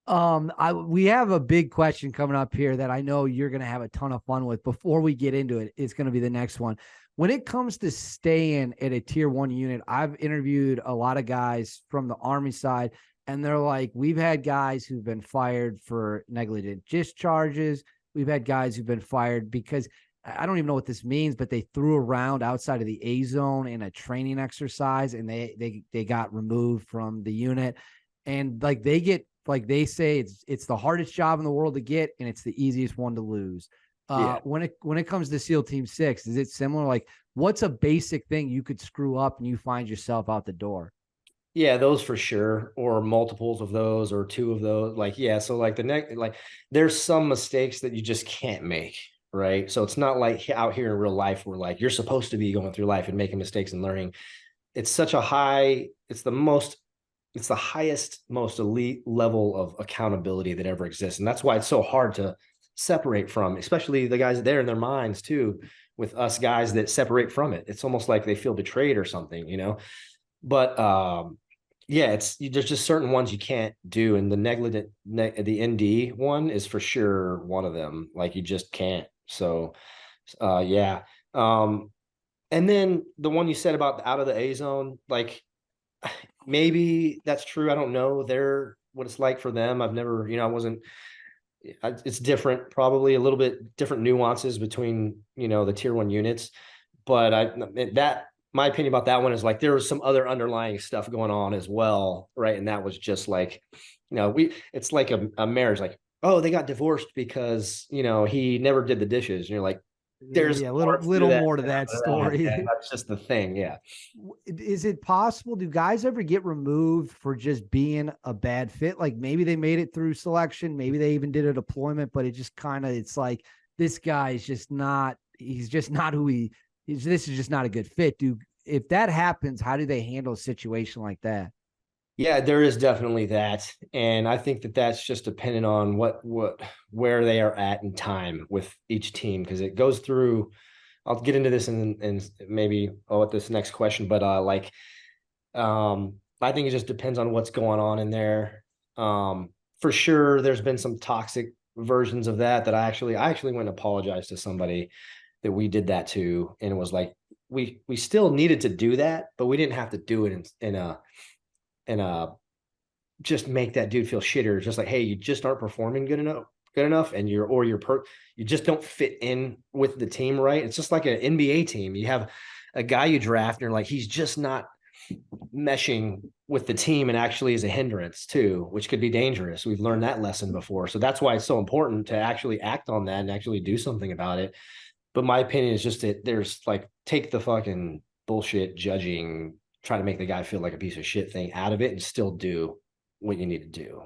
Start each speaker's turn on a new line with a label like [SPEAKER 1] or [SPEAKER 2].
[SPEAKER 1] We have a big question coming up here that I know you're going to have a ton of fun with. Before we get into it, it's going to be the next one. When it comes to staying at a tier 1 unit, I've interviewed a lot of guys from the Army side, and they're like, we've had guys who've been fired for negligent discharges. We've had guys who've been fired because I don't even know what this means, but they threw around outside of the A zone in a training exercise, and they got removed from the unit. And like they say it's the hardest job in the world to get, and it's the easiest one to lose.
[SPEAKER 2] Yeah.
[SPEAKER 1] When it comes to SEAL Team 6, is it similar? Like, what's a basic thing you could screw up and you find yourself out the door?
[SPEAKER 2] Yeah, those for sure, or multiples of those, or two of those. Like, yeah, so like the next, like, there's some mistakes that you just can't make, right? So it's not like out here in real life where like you're supposed to be going through life and making mistakes and learning. It's such a high, it's the highest, most elite level of accountability that ever exists, and that's why it's so hard to separate from, especially the guys there in their minds too, with us guys that separate from it. It's almost like they feel betrayed or something, you know. But yeah, there's just certain ones you can't do, and the ND one is for sure one of them. Like you just can't. So, yeah. And then the one you said about out of the A zone, like maybe that's true. I don't know what it's like for them. I've never, I wasn't. It's different, probably a little bit different nuances between the tier 1 units, but that my opinion about that one is like there was some other underlying stuff going on as well, right? And that was just like, it's like a marriage, like, oh, they got divorced because he never did the dishes, and you're like, there's
[SPEAKER 1] Yeah,
[SPEAKER 2] parts to
[SPEAKER 1] little
[SPEAKER 2] that,
[SPEAKER 1] more to that
[SPEAKER 2] yeah,
[SPEAKER 1] story.
[SPEAKER 2] that's just the thing, yeah.
[SPEAKER 1] Is it possible? Do guys ever get removed for just being a bad fit? Like maybe they made it through selection, maybe they even did a deployment, but it just it's like this guy is just not. He's just not who he is. This is just not a good fit. If that happens, how do they handle a situation like that?
[SPEAKER 2] Yeah, there is definitely that, and I think that that's just dependent on where they are at in time with each team, because it goes through. I'll get into this and maybe at this next question, but I think it just depends on what's going on in there. For sure, there's been some toxic versions of that I actually went and apologized to somebody that we did that to, and it was like we still needed to do that, but we didn't have to do it in a just make that dude feel shittier. Just like, hey, you just aren't performing good enough, and you just don't fit in with the team, right? It's just like an NBA team. You have a guy you draft, and you're like, he's just not meshing with the team, and actually is a hindrance too, which could be dangerous. We've learned that lesson before. So that's why it's so important to actually act on that and actually do something about it. But my opinion is just that there's like, take the fucking bullshit judging, try to make the guy feel like a piece of shit thing out of it, and still do what you need to do.